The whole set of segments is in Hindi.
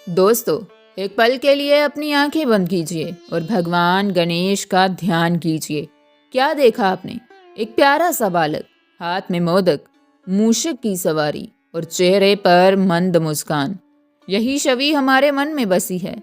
दोस्तों, एक पल के लिए अपनी आंखें बंद कीजिए और भगवान गणेश का ध्यान कीजिए। क्या देखा आपने? एक प्यारा सा बालक, हाथ में मोदक, मूषक की सवारी और चेहरे पर मंद मुस्कान। यही छवि हमारे मन में बसी है।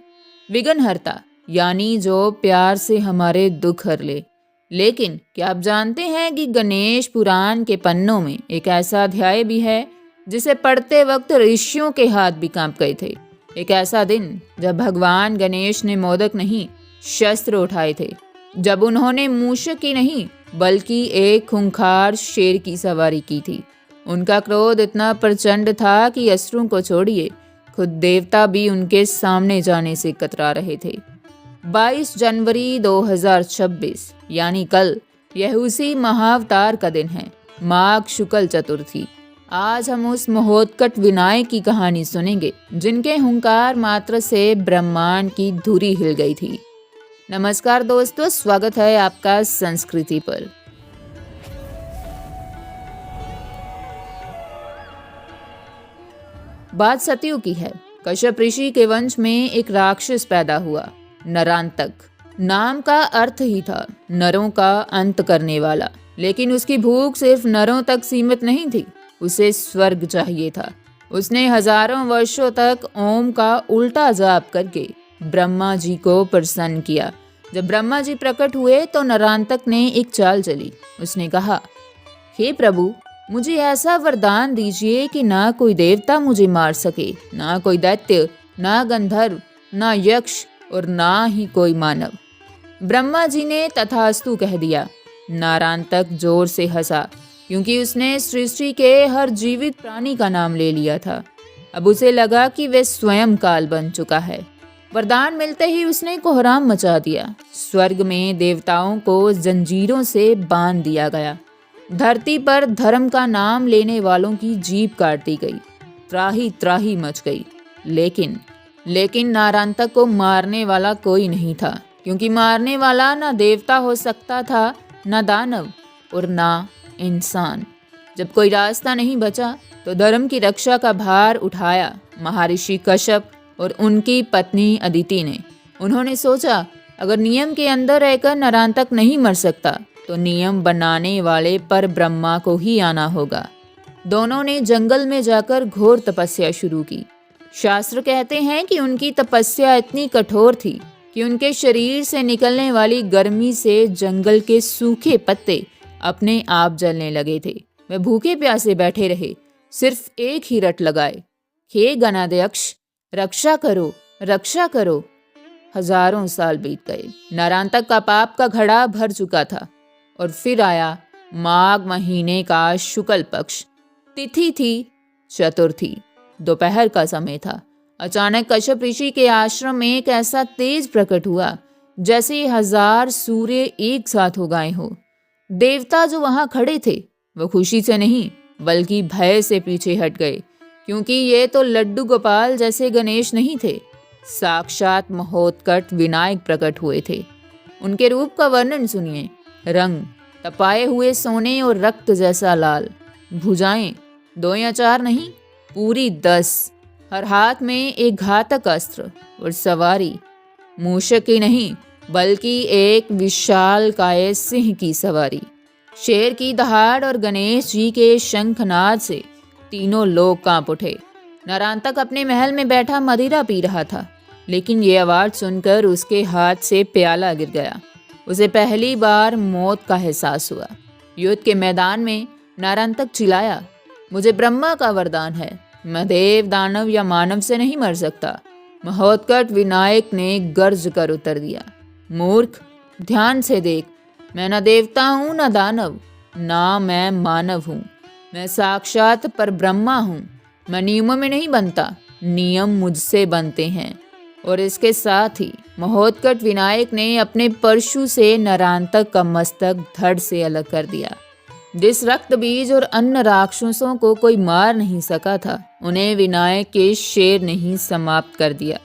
विघ्नहर्ता, यानी जो प्यार से हमारे दुख हर ले। लेकिन क्या आप जानते हैं कि गणेश पुराण के पन्नों में एक ऐसा अध्याय भी है जिसे पढ़ते वक्त ऋषियों के हाथ भी कांप गए थे। एक ऐसा दिन जब भगवान गणेश ने मोदक नहीं, शस्त्र उठाए थे। जब उन्होंने मूषक की नहीं बल्कि एक खूंखार शेर की सवारी की थी। उनका क्रोध इतना प्रचंड था कि असुरों को छोड़िए, खुद देवता भी उनके सामने जाने से कतरा रहे थे। 22 जनवरी 2026 यानी कल, यह उसी महाअवतार का दिन है, माघ शुक्ल चतुर्थी। आज हम उस महोत्कट विनायक की कहानी सुनेंगे जिनके हुंकार मात्र से ब्रह्मांड की धुरी हिल गई थी। नमस्कार दोस्तों, स्वागत है आपका संस्कृति पर। बात सतयुग की है। कश्यप ऋषि के वंश में एक राक्षस पैदा हुआ, नरांतक। नाम का अर्थ ही था नरों का अंत करने वाला। लेकिन उसकी भूख सिर्फ नरों तक सीमित नहीं थी, उसे स्वर्ग चाहिए था। उसने हजारों वर्षों तक ओम का उल्टा जाप करके ब्रह्मा जी को प्रसन्न किया। जब ब्रह्मा जी प्रकट हुए तो नरांतक ने एक चाल चली। उसने कहा, हे प्रभु, मुझे ऐसा वरदान दीजिए कि ना कोई देवता मुझे मार सके, ना कोई दैत्य, ना गंधर्व, ना यक्ष और ना ही कोई मानव। ब्रह्मा जी ने तथास्तु कह दिया। नरांतक जोर से हंसा, क्योंकि उसने सृष्टि के हर जीवित प्राणी का नाम ले लिया था। अब उसे लगा कि वह स्वयं काल बन चुका है। वरदान मिलते ही उसने कोहराम मचा दिया। स्वर्ग में देवताओं को जंजीरों से बांध दिया गया। धरती पर धर्म का नाम लेने वालों की जीभ काट दी गई। त्राही त्राही मच गई। लेकिन नारांतक को मारने वाला कोई नहीं था, क्योंकि मारने वाला ना देवता हो सकता था, ना दानव और ना इंसान। जब कोई रास्ता नहीं बचा तो धर्म की रक्षा का भार उठाया महर्षि कश्यप और उनकी पत्नी अदिति ने। उन्होंने सोचा, अगर नियम के अंदर रहकर नरांतक नहीं मर सकता तो नियम बनाने वाले पर ब्रह्मा को ही आना होगा। दोनों ने जंगल में जाकर घोर तपस्या शुरू की। शास्त्र कहते हैं कि उनकी तपस्या इतनी कठोर थी कि उनके शरीर से निकलने वाली गर्मी से जंगल के सूखे पत्ते अपने आप जलने लगे थे। वे भूखे प्यासे बैठे रहे, सिर्फ एक ही रट लगाए, हे गणाध्यक्ष, रक्षा करो, रक्षा करो। हजारों साल बीत गए। नरांतक का पाप का घड़ा भर चुका था और फिर आया माघ महीने का शुक्ल पक्ष। तिथि थी चतुर्थी। दोपहर का समय था। अचानक कश्यप ऋषि के आश्रम में एक ऐसा तेज प्रकट हुआ जैसे 1000 सूर्य एक साथ उगाए हो। देवता जो वहां खड़े थे वो खुशी से नहीं बल्कि भय से पीछे हट गए, क्योंकि ये तो लड्डू गोपाल जैसे गणेश नहीं थे, साक्षात महोत्कट विनायक प्रकट हुए थे। उनके रूप का वर्णन सुनिए। रंग तपाए हुए सोने और रक्त जैसा लाल। भुजाएं 2 या 4 नहीं, पूरी 10। हर हाथ में एक घातक अस्त्र और सवारी मूषक की नहीं बल्कि एक विशाल काय सिंह की सवारी। शेर की दहाड़ और गणेश जी के शंखनाद से तीनों लोग कांप उठे। नरांतक अपने महल में बैठा मदिरा पी रहा था, लेकिन ये आवाज सुनकर उसके हाथ से प्याला गिर गया। उसे पहली बार मौत का एहसास हुआ। युद्ध के मैदान में नरांतक चिल्लाया, मुझे ब्रह्मा का वरदान है, मैं देव, दानव या मानव से नहीं मर सकता। महोत्कट विनायक ने गर्ज कर उत्तर दिया, मूर्ख, ध्यान से देख, मैं न देवता हूँ न दानव, ना मैं मानव हूँ। मैं साक्षात पर ब्रह्मा हूँ। मैं नियमों में नहीं बनता, नियम मुझसे बनते हैं। और इसके साथ ही महोत्कट विनायक ने अपने परशु से नरांतक का मस्तक धड़ से अलग कर दिया। जिस रक्त बीज और अन्य राक्षसों को कोई मार नहीं सका था, उन्हें विनायक के शेर ने ही समाप्त कर दिया।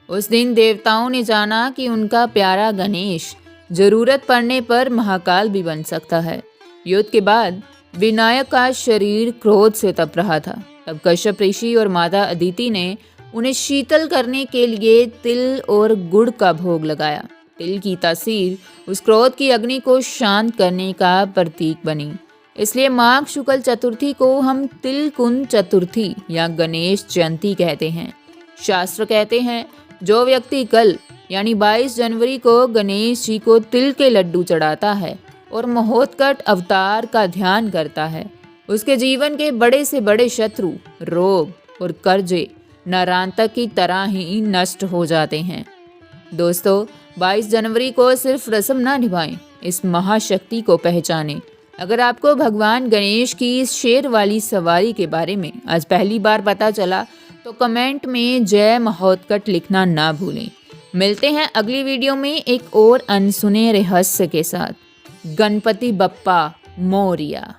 उस दिन देवताओं ने जाना कि उनका प्यारा गणेश जरूरत पड़ने पर महाकाल भी बन सकता है। युद्ध के बाद विनायक का शरीर क्रोध से तप रहा था। तब कश्यप ऋषि और माता अदिति ने उन्हें शीतल करने के लिए तिल और गुड़ का भोग लगाया। तिल की तासीर उस क्रोध की अग्नि को शांत करने का प्रतीक बनी। इसलिए माघ शुक्ल चतुर्थी को हम तिलकुंद चतुर्थी या गणेश जयंती कहते हैं। शास्त्र कहते हैं जो व्यक्ति कल यानी 22 जनवरी को गणेश जी को तिल के लड्डू चढ़ाता है और महोत्कट अवतार का ध्यान करता है, उसके जीवन के बड़े से बड़े शत्रु, रोग और कर्जे नरांतक की तरह ही नष्ट हो जाते हैं। दोस्तों, 22 जनवरी को सिर्फ रस्म ना निभाएं, इस महाशक्ति को पहचानें। अगर आपको भगवान गणेश की इस शेर वाली सवारी के बारे में आज पहली बार पता चला तो कमेंट में जय महोत्कट लिखना ना भूलें। मिलते हैं अगली वीडियो में एक और अनसुने रहस्य के साथ। गणपति बप्पा मोरिया।